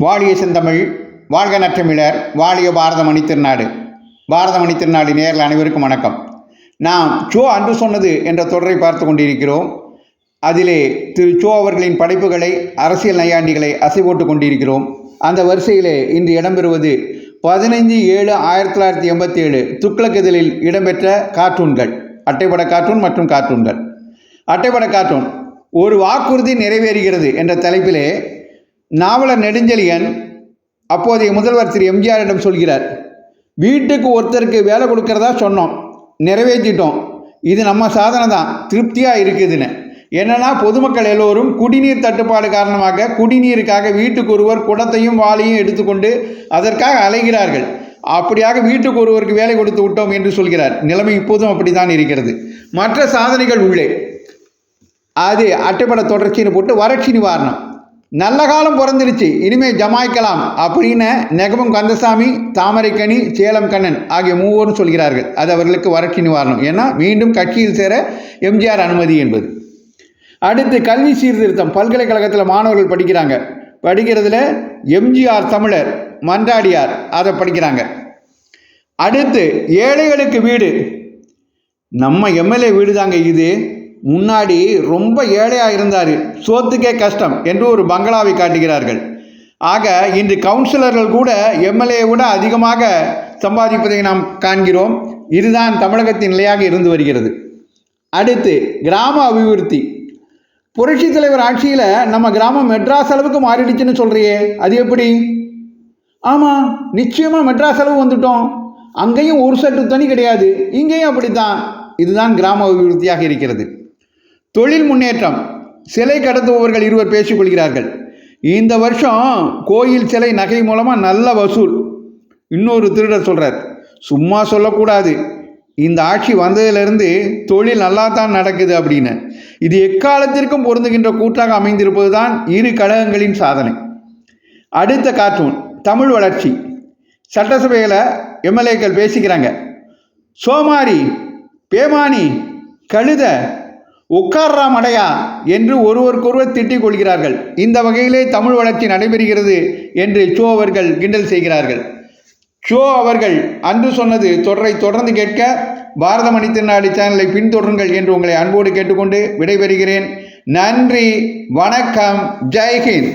வாழிய செந்தமிழ், வாழ்க நற்றமிழர், வாழிய பாரத மணித்திருநாடு. பாரத மணித்திருநாடு நேயர்கள் அனைவருக்கும் வணக்கம். நாம் சோ அன்று சொன்னது என்ற தொடரை பார்த்து கொண்டிருக்கிறோம். அதிலே திரு சோ அவர்களின் படைப்புகளை, அரசியல் நையாண்டிகளை அசை போட்டு கொண்டிருக்கிறோம். அந்த வரிசையிலே இன்று இடம்பெறுவது 15/7/1987 துக்ளக் இதழில் இடம்பெற்ற கார்ட்டூன்கள், அட்டைப்பட கார்ட்டூன் மற்றும் கார்ட்டூன்கள். அட்டைப்பட கார்ட்டூன் ஒரு வாக்குறுதி நிறைவேறுகிறது என்ற தலைப்பிலே நாவலர் நெடுஞ்செழியன் அப்போதைய முதல்வர் திரு எம்ஜிஆரிடம் சொல்கிறார், வீட்டுக்கு ஒருத்தருக்கு வேலை கொடுக்கறதா சொன்னோம், நிறைவேற்றிட்டோம், இது நம்ம சாதனை தான், திருப்தியாக இருக்குதுன்னு. என்னன்னா, பொதுமக்கள் எல்லோரும் குடிநீர் தட்டுப்பாடு காரணமாக குடிநீருக்காக வீட்டுக்கு ஒருவர் குடத்தையும் வாளியும் எடுத்துக்கொண்டு அதற்காக அலைகிறார்கள். அப்படியாக வீட்டுக்கு ஒருவருக்கு வேலை கொடுத்து விட்டோம் என்று சொல்கிறார். நிலைமை இப்போதும் அப்படித்தான் இருக்கிறது. மற்ற சாதனைகள் உள்ளே அது அட்டைப்பட தொடர்ச்சின்னு போட்டு வறட்சி நிவாரணம், நல்ல காலம் பிறந்துருச்சு, இனிமேல் ஜமாய்க்கலாம் அப்படின்னு நெகமம் கந்தசாமி, தாமரைக்கனி, சேலம் கண்ணன் ஆகிய மூவரும் சொல்கிறார்கள். அது அவர்களுக்கு வறட்சி நிவாரணம். ஏன்னா மீண்டும் கட்சியில் சேர எம்ஜிஆர் அனுமதி என்பது. அடுத்து கல்வி சீர்திருத்தம். பல்கலைக்கழகத்தில் மாணவர்கள் படிக்கிறதுல எம்ஜிஆர் தமிழர், மன்றாடியார் அதை படிக்கிறாங்க. அடுத்து ஏழைகளுக்கு வீடு. நம்ம எம்எல்ஏ வீடு தாங்க இது, முன்னாடி ரொம்ப ஏழையாக இருந்தார், சோத்துக்கே கஷ்டம் என்று ஒரு பங்களாவை காட்டுகிறார்கள். ஆக இன்று கவுன்சிலர்கள் கூட எம்எல்ஏ விட அதிகமாக சம்பாதிப்பதை நாம் காண்கிறோம். இதுதான் தமிழகத்தின் நிலையாக இருந்து வருகிறது. அடுத்து கிராம அபிவிருத்தி. புரட்சி தலைவர் ஆட்சியில் நம்ம கிராமம் மெட்ராஸ் அளவுக்கு மாறிடுச்சுன்னு சொல்கிறியே, அது எப்படி? ஆமாம், நிச்சயமாக மெட்ராஸ் அளவு வந்துட்டோம். அங்கேயும் ஒரு சட்டு தண்ணி கிடையாது, இங்கேயும் அப்படித்தான். இதுதான் கிராம அபிவிருத்தியாக இருக்கிறது. தொழில் முன்னேற்றம். சிலை கடத்துபவர்கள் இருவர் பேசிக்கொள்கிறார்கள். இந்த வருஷம் கோயில் சிலை நகை மூலமாக நல்ல வசூல். இன்னொரு திருடர் சொல்கிறார், சும்மா சொல்லக்கூடாது, இந்த ஆட்சி வந்ததிலிருந்து தொழில் நல்லா தான் நடக்குது அப்படின்னு. இது எக்காலத்திற்கும் பொருந்துகின்ற கூற்றாக அமைந்திருப்பது தான் இரு கழகங்களின் சாதனை. அடுத்த கார்ட்டூன் தமிழ் வளர்ச்சி. சட்டசபையில் எம்எல்ஏக்கள் பேசிக்கிறாங்க. சோமாரி, பேமானி, கழுத, உட்கார்றா மடையா என்று ஒருவருக்கொருவர் திட்டிக் கொள்கிறார்கள். இந்த வகையிலே தமிழ் வளர்ச்சி நடைபெறுகிறது என்று சோ அவர்கள் கிண்டல் செய்கிறார்கள். சோ அவர்கள் அன்று சொன்னது தொடரை தொடர்ந்து கேட்க பாரத மணித்திருநாடு சேனலை பின்தொடருங்கள் என்று உங்களை அன்போடு கேட்டுக்கொண்டு விடைபெறுகிறேன். நன்றி, வணக்கம், ஜெய்ஹிந்த்.